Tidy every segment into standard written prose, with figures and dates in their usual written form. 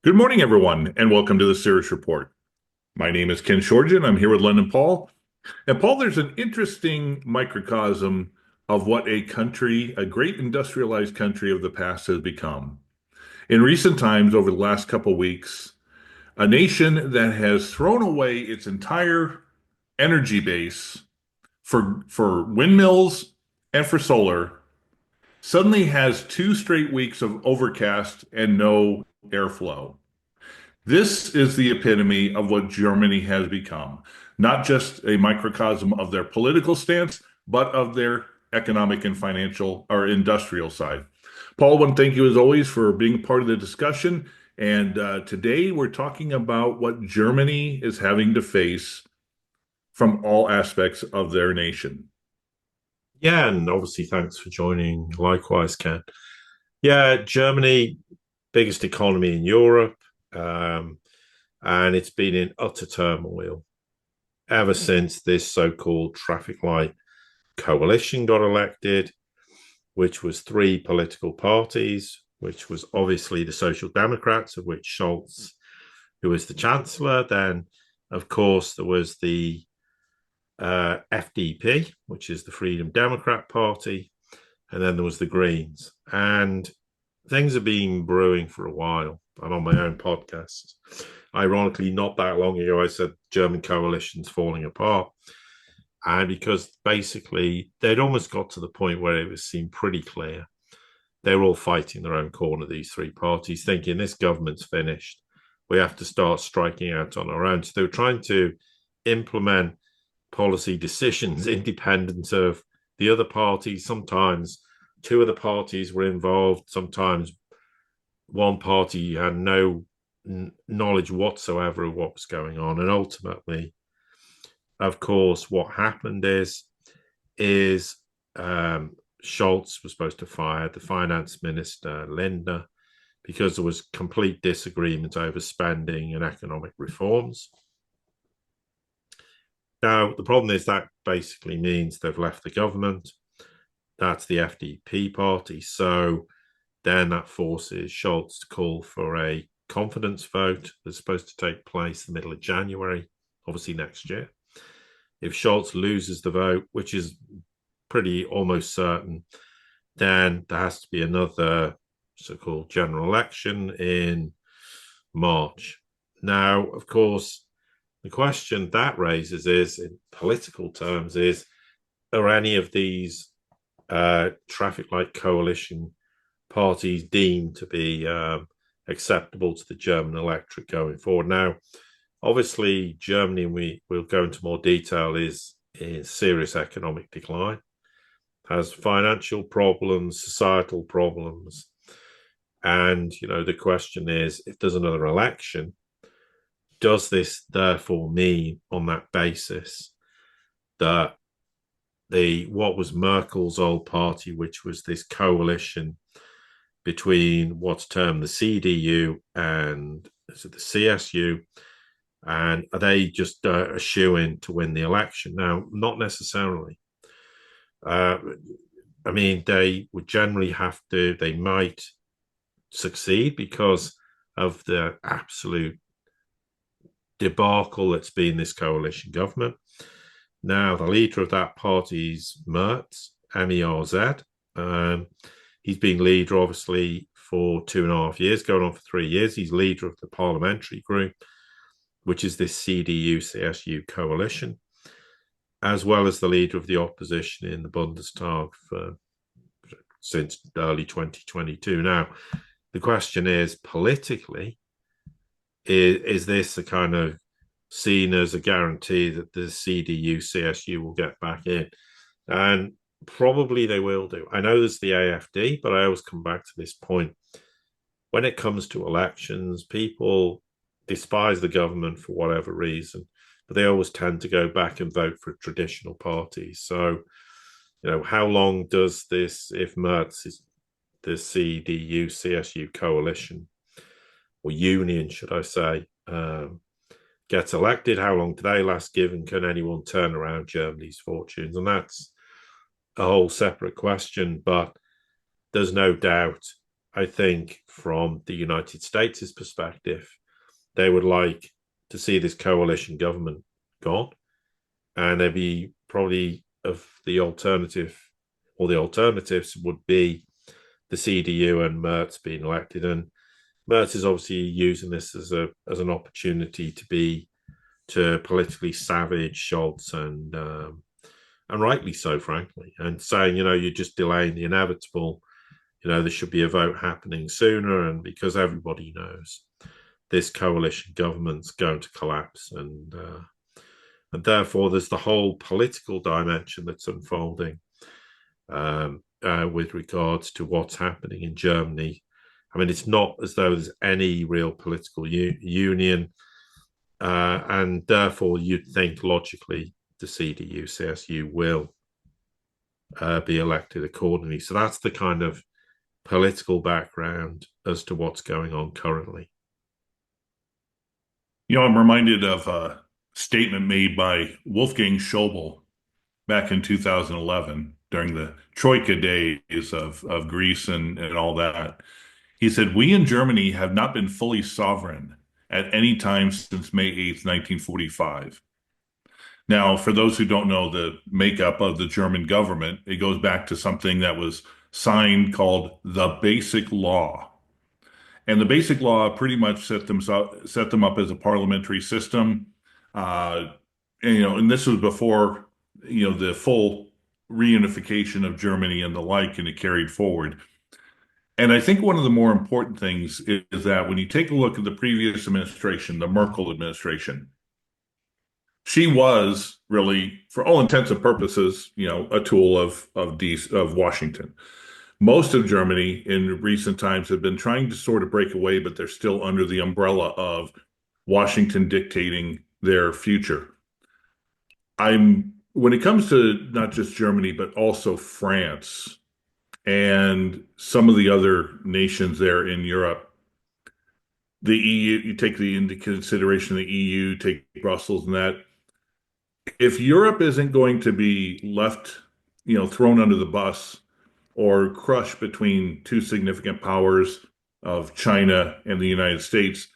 Good morning, everyone, and welcome to the Sirius Report. My name is Ken Shorgen. I'm here with Len and Paul. And Paul, there's an interesting microcosm of what a country, a great industrialized country of the past has become. In recent times, over the last couple of weeks, a nation that has thrown away its entire energy base for windmills and for solar suddenly has 2 straight weeks of overcast and no airflow. This is the epitome of what Germany has become, not just a microcosm of their political stance, but of their economic and financial or industrial side. Paul, I want to thank you as always for being part of the discussion. And today we're talking about what Germany is having to face from all aspects of their nation. Yeah, and obviously thanks for joining. Likewise, Ken. Yeah, Germany, biggest economy in Europe, um, and it's been in utter turmoil ever since this so-called traffic light coalition got elected, which was three political parties, which was obviously the Social Democrats, of which Scholz, who was the Chancellor. Then, of course, there was the FDP, which is the Freedom Democrat Party, and then there was the Greens. And things have been brewing for a while. And on my own podcast, ironically, not that long ago, I said German coalition's falling apart. And because basically they'd almost got to the point where it was seemed pretty clear. They were all fighting their own corner, these three parties, thinking this government's finished. We have to start striking out on our own. So they were trying to implement policy decisions independent of the other parties. Sometimes two of the parties were involved. Sometimes one party had no knowledge whatsoever of what was going on. And ultimately, of course, what happened is Scholz was supposed to fire the finance minister, Lindner, because there was complete disagreement over spending and economic reforms. Now, the problem is that basically means they've left the government. That's the FDP party. So then that forces Scholz to call for a confidence vote that's supposed to take place the middle of January, obviously next year. If Scholz loses the vote, which is pretty almost certain, then there has to be another so-called general election in March. Now, of course, the question that raises is, in political terms, is are any of these traffic light coalition parties deemed to be acceptable to the German electorate going forward? Now, obviously, Germany, and we'll go into more detail, is in serious economic decline, has financial problems, societal problems. And, the question is, if there's another election, does this therefore mean on that basis that what was Merkel's old party, which was this coalition between what's termed the CDU and is it the CSU, and are they just a shoe-in to win the election? Now, not necessarily. I mean, they would generally they might succeed because of the absolute debacle that's been this coalition government. Now, the leader of that party is Merz, M-E-R-Z. He's been leader, obviously, for 2.5 years, going on for 3 years. He's leader of the parliamentary group, which is this CDU-CSU coalition, as well as the leader of the opposition in the Bundestag since early 2022. Now, the question is, politically, is this a kind of seen as a guarantee that the CDU-CSU will get back in? And probably they will do. I know there's the AfD, but I always come back to this point. When it comes to elections, people despise the government for whatever reason, but they always tend to go back and vote for traditional parties. So, how long does this, if Merz is the CDU-CSU coalition, or union, should I say, gets elected, how long do they last, given can anyone turn around Germany's fortunes? And that's a whole separate question, but there's no doubt I think from the United States' perspective, they would like to see this coalition government gone, and there'd be probably of the alternative, or the alternatives would be the CDU and Merz being elected. And Merz is obviously using this as an opportunity to politically savage Scholz, and rightly so, frankly, and saying, you're just delaying the inevitable. There should be a vote happening sooner, and because everybody knows this coalition government's going to collapse, and therefore there's the whole political dimension that's unfolding with regards to what's happening in Germany. I mean, it's not as though there's any real political union, and therefore you'd think logically the CDU, CSU will be elected accordingly. So that's the kind of political background as to what's going on currently. I'm reminded of a statement made by Wolfgang Schäuble back in 2011 during the Troika days of Greece and all that. He said, "We in Germany have not been fully sovereign at any time since May 8th, 1945. Now, for those who don't know the makeup of the German government, it goes back to something that was signed called the Basic Law. And the Basic Law pretty much set them up as a parliamentary system. Uh, and this was before, the full reunification of Germany and the like, and it carried forward. And I think one of the more important things is that when you take a look at the previous administration, the Merkel administration, she was really, for all intents and purposes, a tool of Washington. Most of Germany in recent times have been trying to sort of break away, but they're still under the umbrella of Washington dictating their future. When it comes to not just Germany, but also France and some of the other nations there in Europe, the EU, you take into consideration the EU, take Brussels and that. If Europe isn't going to be left, thrown under the bus or crushed between two significant powers of China and the United States,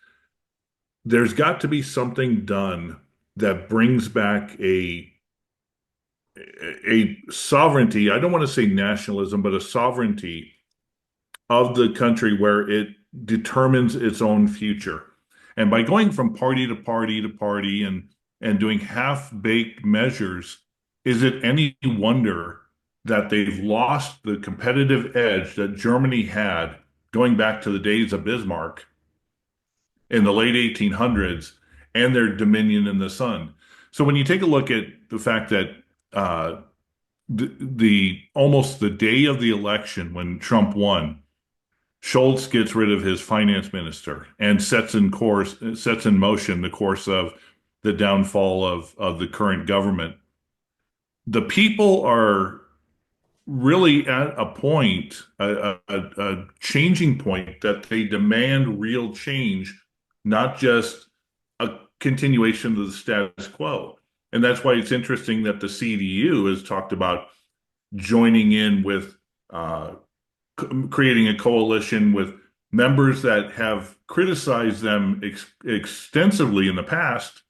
there's got to be something done that brings back a sovereignty. I don't want to say nationalism, but a sovereignty of the country where it determines its own future. And by going from party to party to party and doing half-baked measures, is it any wonder that they've lost the competitive edge that Germany had going back to the days of Bismarck in the late 1800s and their dominion in the sun? So when you take a look at the fact that the almost the day of the election when Trump won, Scholz gets rid of his finance minister and sets in motion the course of the downfall of the current government. The people are really at a point, a changing point that they demand real change, not just a continuation of the status quo. And that's why it's interesting that the CDU has talked about joining in with creating a coalition with members that have criticized them extensively in the past,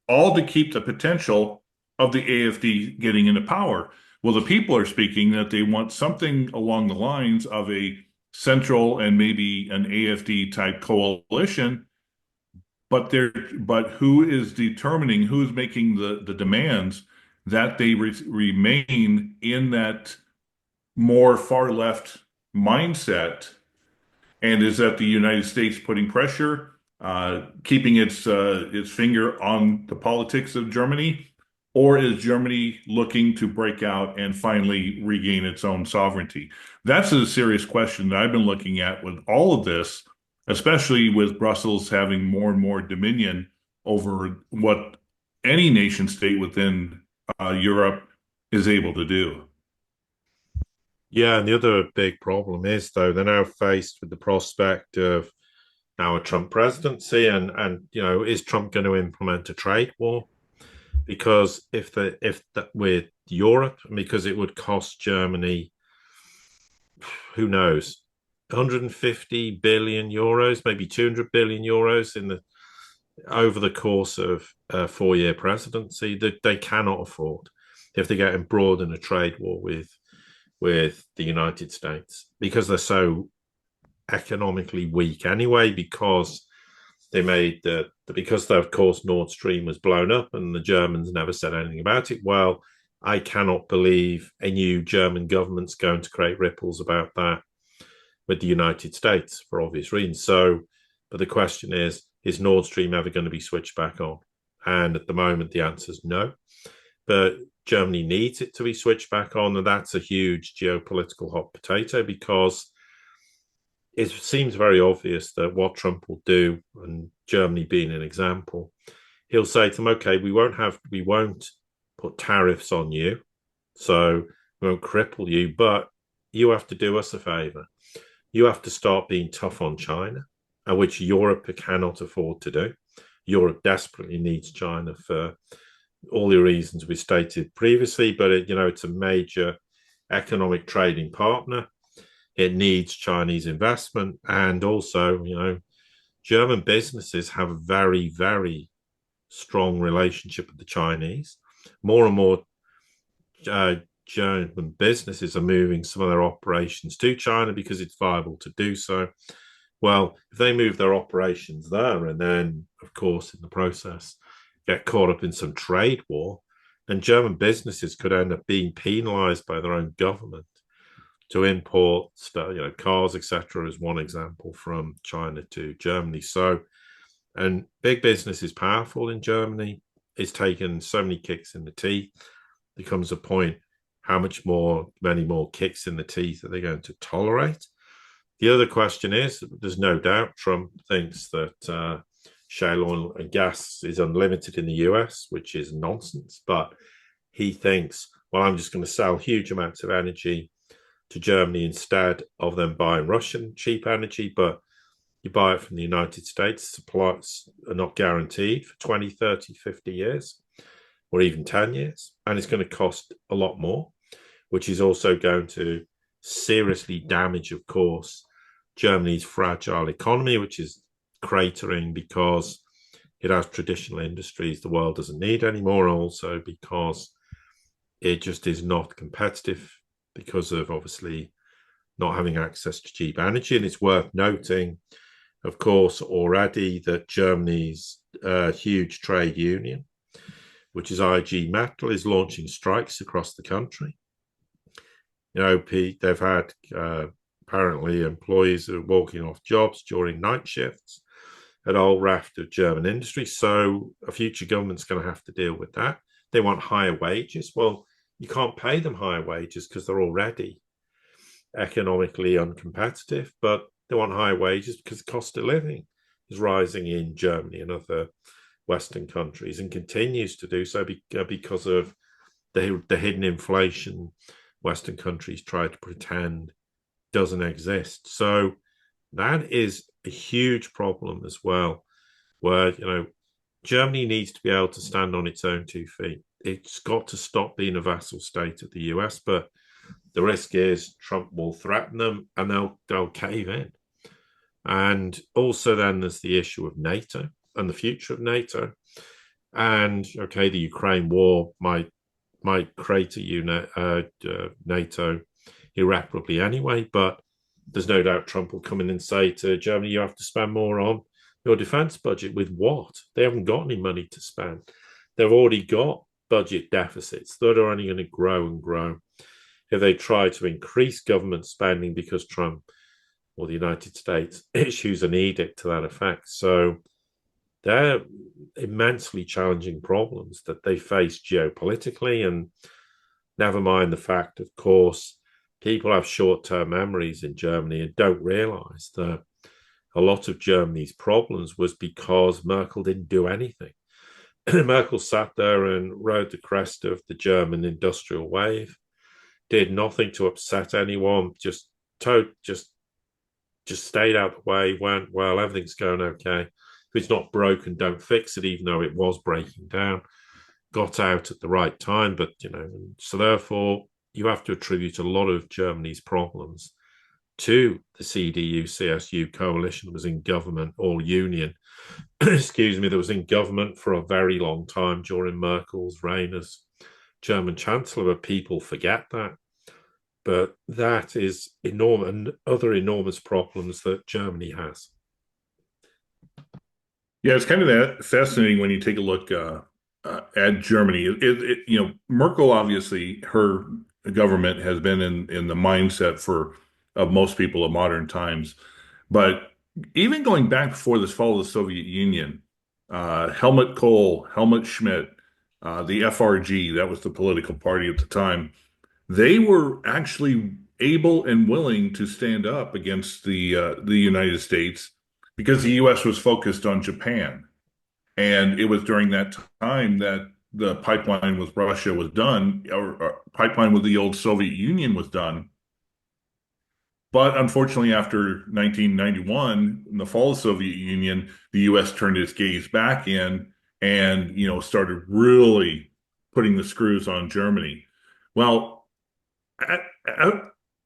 all to keep the potential of the AfD getting into power. Well, the people are speaking that they want something along the lines of a central and maybe an AfD type coalition, but who is determining, who's making the demands that they remain in that more far left mindset? And is that the United States putting pressure, keeping its finger on the politics of Germany? Or is Germany looking to break out and finally regain its own sovereignty? That's a serious question that I've been looking at with all of this, especially with Brussels having more and more dominion over what any nation state within Europe is able to do. Yeah, and the other big problem is, though, they're now faced with the prospect of now a Trump presidency, and is Trump going to implement a trade war? Because if that with Europe, because it would cost Germany, who knows, 150 billion euros, maybe 200 billion euros over the course of a 4-year presidency that they cannot afford if they get embroiled in a trade war with the United States, because they're so economically weak anyway, because of course Nord Stream was blown up and the Germans never said anything about it. Well, I cannot believe a new German government's going to create ripples about that with the United States for obvious reasons. So, but the question is Nord Stream ever going to be switched back on? And at the moment, the answer is no. But Germany needs it to be switched back on, and that's a huge geopolitical hot potato, because it seems very obvious that what Trump will do, and Germany being an example, he'll say to them, okay, we won't put tariffs on you, so we won't cripple you, but you have to do us a favor. You have to start being tough on China, which Europe cannot afford to do. Europe desperately needs China for all the reasons we stated previously, but it's a major economic trading partner. It needs Chinese investment, and also, German businesses have a very, very strong relationship with the Chinese. More and more German businesses are moving some of their operations to China because it's viable to do so. Well, if they move their operations there and then, of course, in the process, get caught up in some trade war, then German businesses could end up being penalized by their own government to import stuff, cars, etc., as one example, from China to Germany. So, and big business is powerful in Germany. It's taken so many kicks in the teeth. There comes a point, many more kicks in the teeth are they going to tolerate? The other question is, there's no doubt Trump thinks that shale oil and gas is unlimited in the US, which is nonsense. But he thinks, well, I'm just going to sell huge amounts of energy to Germany instead of them buying Russian cheap energy. But you buy it from the United States, supplies are not guaranteed for 20, 30, 50 years, or even 10 years. And it's going to cost a lot more, which is also going to seriously damage, of course, Germany's fragile economy, which is cratering because it has traditional industries the world doesn't need anymore, also because it just is not competitive because of obviously not having access to cheap energy. And it's worth noting, of course, already that Germany's huge trade union, which is IG Metall, is launching strikes across the country. They've had apparently employees who are walking off jobs during night shifts at a whole raft of German industry. So a future government's going to have to deal with that. They want higher wages. Well, you can't pay them higher wages because they're already economically uncompetitive, but they want higher wages because the cost of living is rising in Germany and other Western countries, and continues to do so because of the hidden inflation Western countries try to pretend doesn't exist. So that is a huge problem as well, where Germany needs to be able to stand on its own 2 feet. It's got to stop being a vassal state of the US, but the risk is Trump will threaten them and they'll cave in. And also then there's the issue of NATO and the future of NATO. And okay, the Ukraine war might create NATO irreparably anyway, but there's no doubt Trump will come in and say to Germany, you have to spend more on your defense budget. With what? They haven't got any money to spend. They've already got budget deficits that are only going to grow and grow. If they try to increase government spending because Trump or the United States issues an edict to that effect. So they're immensely challenging problems that they face geopolitically. And never mind the fact, of course, people have short-term memories in Germany and don't realize that a lot of Germany's problems was because Merkel didn't do anything. Merkel sat there and rode the crest of the German industrial wave, did nothing to upset anyone, just stayed out the way, went, well, everything's going okay. If it's not broken, don't fix it, even though it was breaking down. Got out at the right time, but, so therefore you have to attribute a lot of Germany's problems to the CDU-CSU coalition that was in government, or union, excuse me, that was in government for a very long time during Merkel's reign as German Chancellor, but people forget that. But that is enormous, and other enormous problems that Germany has. Yeah, it's kind of that fascinating when you take a look at Germany. Merkel, obviously, her government has been in the mindset for of most people of modern times. But even going back before this fall of the Soviet Union, Helmut Kohl, Helmut Schmidt, the FRG, that was the political party at the time, they were actually able and willing to stand up against the United States because the U.S. was focused on Japan. And it was during that time that the pipeline with Russia was done, or pipeline with the old Soviet Union was done. But unfortunately, after 1991, in the fall of the Soviet Union, the U.S. turned its gaze back in and, started really putting the screws on Germany. Well, at,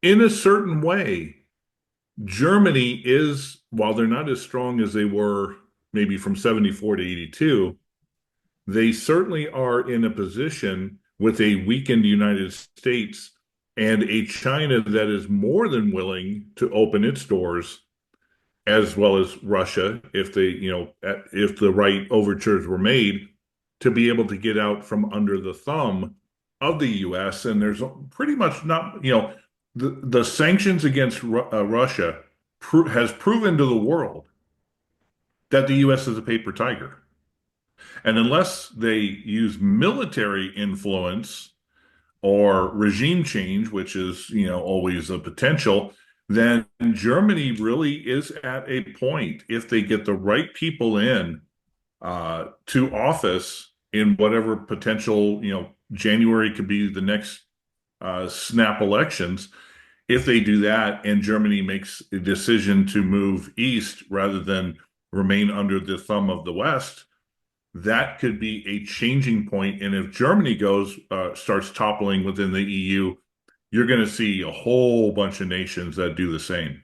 in a certain way, Germany is, while they're not as strong as they were maybe from 74 to 82, they certainly are in a position with a weakened United States and a China that is more than willing to open its doors, as well as Russia, if if the right overtures were made, to be able to get out from under the thumb of the U.S. And there's pretty much not, the sanctions against Russia has proven to the world that the U.S. is a paper tiger. And unless they use military influence or regime change, which is, always a potential, then Germany really is at a point, if they get the right people in to office in whatever potential, January could be the next snap elections. If they do that and Germany makes a decision to move east rather than remain under the thumb of the West, that could be a changing point. And if Germany starts toppling within the EU, you're going to see a whole bunch of nations that do the same.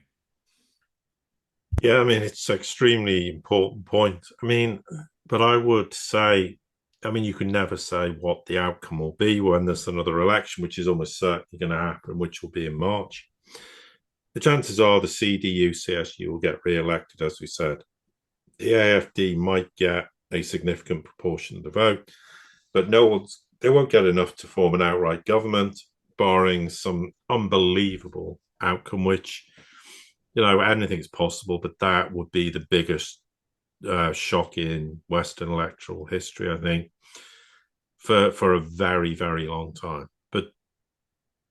Yeah, I mean, it's an extremely important point. I mean, but I would say, you can never say what the outcome will be when there's another election, which is almost certainly going to happen, which will be in March. The chances are the CDU-CSU will get re-elected, as we said. The AFD might get a significant proportion of the vote, but they won't get enough to form an outright government, barring some unbelievable outcome, which, anything's possible, but that would be the biggest shock in Western electoral history, I think, for a very, very long time. But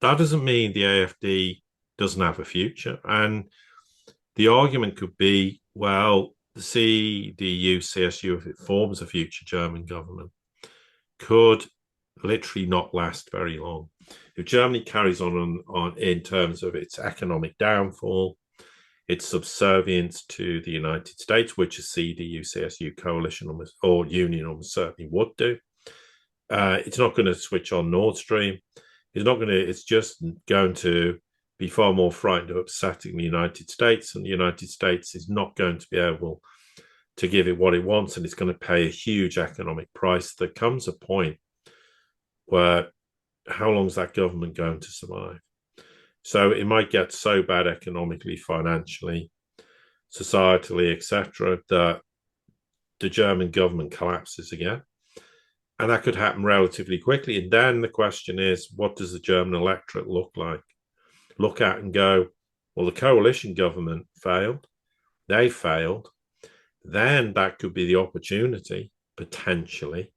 that doesn't mean the AFD doesn't have a future. And the argument could be, well, the CDU-CSU, if it forms a future German government, could literally not last very long. If Germany carries on in terms of its economic downfall, its subservience to the United States, which a CDU-CSU coalition or union almost certainly would do, it's not going to switch on Nord Stream. It's just going to be far more frightened of upsetting the United States, and the United States is not going to be able to give it what it wants, and it's going to pay a huge economic price. There comes a point where how long is that government going to survive? So it might get so bad economically, financially, societally, etc., that the German government collapses again. And that could happen relatively quickly. And then the question is, what does the German electorate look at and go, well, the coalition government failed. They failed. Then that could be the opportunity, potentially,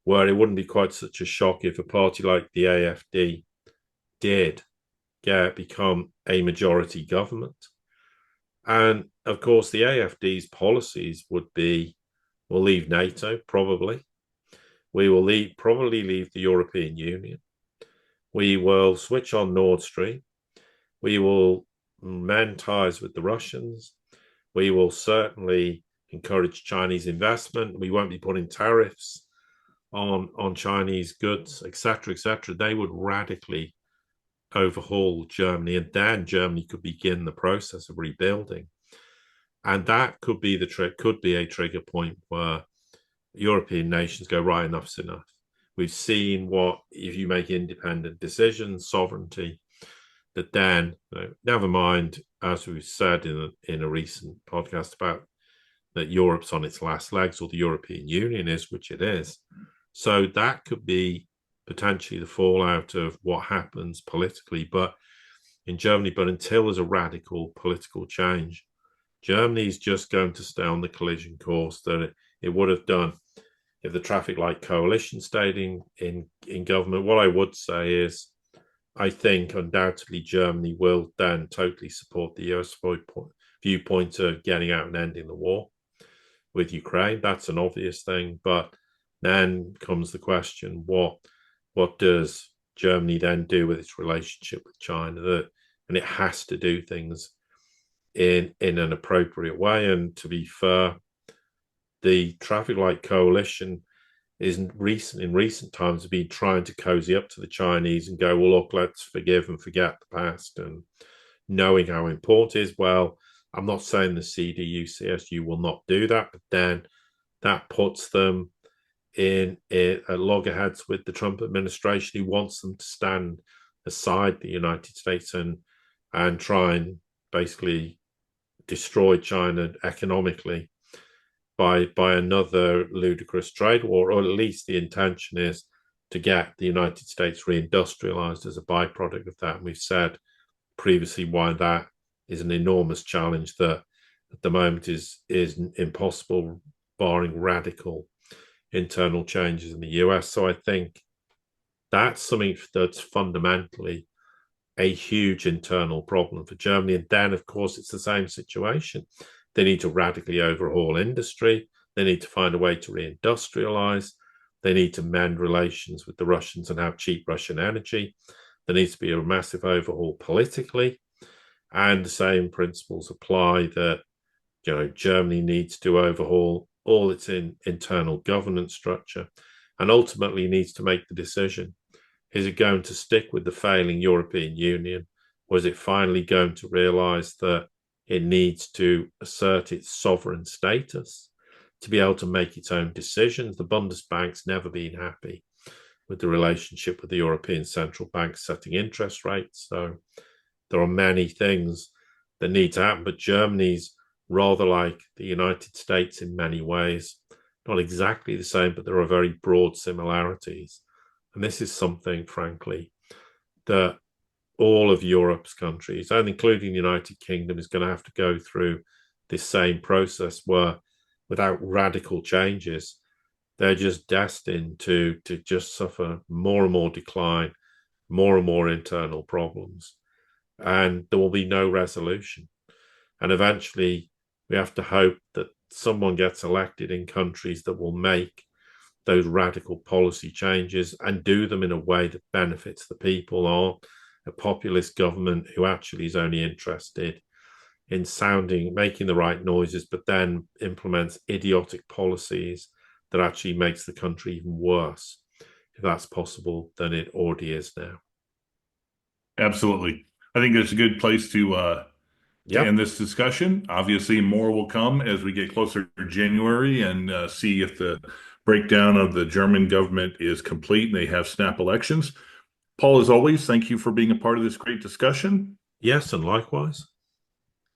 where it wouldn't be quite such a shock if a party like the AFD did become a majority government. And of course, the AFD's policies would be, we'll leave NATO, probably. We will probably leave the European Union. We will switch on Nord Stream. We will mend ties with the Russians. We will certainly encourage Chinese investment. We won't be putting tariffs on Chinese goods, etc., etc. They would radically overhaul Germany, and then Germany could begin the process of rebuilding. And that could be a trigger point where European nations go, right, enough's enough. We've seen what, if you make independent decisions, sovereignty, that then, never mind, as we've said in a recent podcast about that Europe's on its last legs, or the European Union is, which it is. So that could be potentially the fallout of what happens politically, but in Germany. But until there's a radical political change, Germany is just going to stay on the collision course that it would have done if the traffic light coalition stayed in government. What I would say is, I think undoubtedly Germany will then totally support the US viewpoint of getting out and ending the war with Ukraine. That's an obvious thing. But then comes the question, what does Germany then do with its relationship with China? And it has to do things in an appropriate way. And to be fair, the traffic light coalition in recent times have been trying to cozy up to the Chinese and go, well, look, let's forgive and forget the past, and knowing how important it is. Well, I'm not saying the CDU, CSU will not do that, but then that puts them in loggerheads with the Trump administration, who wants them to stand aside the United States and try and basically destroy China economically by another ludicrous trade war, or at least the intention is to get the United States reindustrialized as a byproduct of that. And we've said previously why that is an enormous challenge that at the moment is impossible, barring radical internal changes in the US. So I think that's something that's fundamentally a huge internal problem for Germany. And then, of course, it's the same situation. They need to radically overhaul industry. They need to find a way to reindustrialize. They need to mend relations with the Russians and have cheap Russian energy. There needs to be a massive overhaul politically. And the same principles apply that, Germany needs to overhaul all its internal governance structure, and ultimately needs to make the decision. Is it going to stick with the failing European Union, or is it finally going to realize that it needs to assert its sovereign status to be able to make its own decisions? The Bundesbank's never been happy with the relationship with the European Central Bank setting interest rates. So there are many things that need to happen, but Germany's rather like the United States in many ways. Not exactly the same, but there are very broad similarities. And this is something, frankly, that all of Europe's countries, and including the United Kingdom, is going to have to go through this same process where, without radical changes, they're just destined to just suffer more and more decline, more and more internal problems, and there will be no resolution. And eventually, we have to hope that someone gets elected in countries that will make those radical policy changes and do them in a way that benefits the people, or a populist government who actually is only interested in making the right noises, but then implements idiotic policies that actually makes the country even worse, if that's possible, than it already is now. Absolutely. I think it's a good place to end this discussion. Obviously, more will come as we get closer to January and see if the breakdown of the German government is complete and they have snap elections. Paul, as always, thank you for being a part of this great discussion. Yes, and likewise.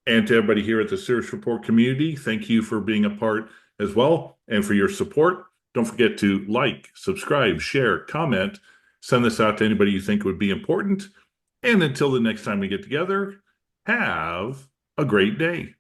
And to everybody here at the Sirius Report community, thank you for being a part as well and for your support. Don't forget to like, subscribe, share, comment, send this out to anybody you think would be important. And until the next time we get together, have a great day.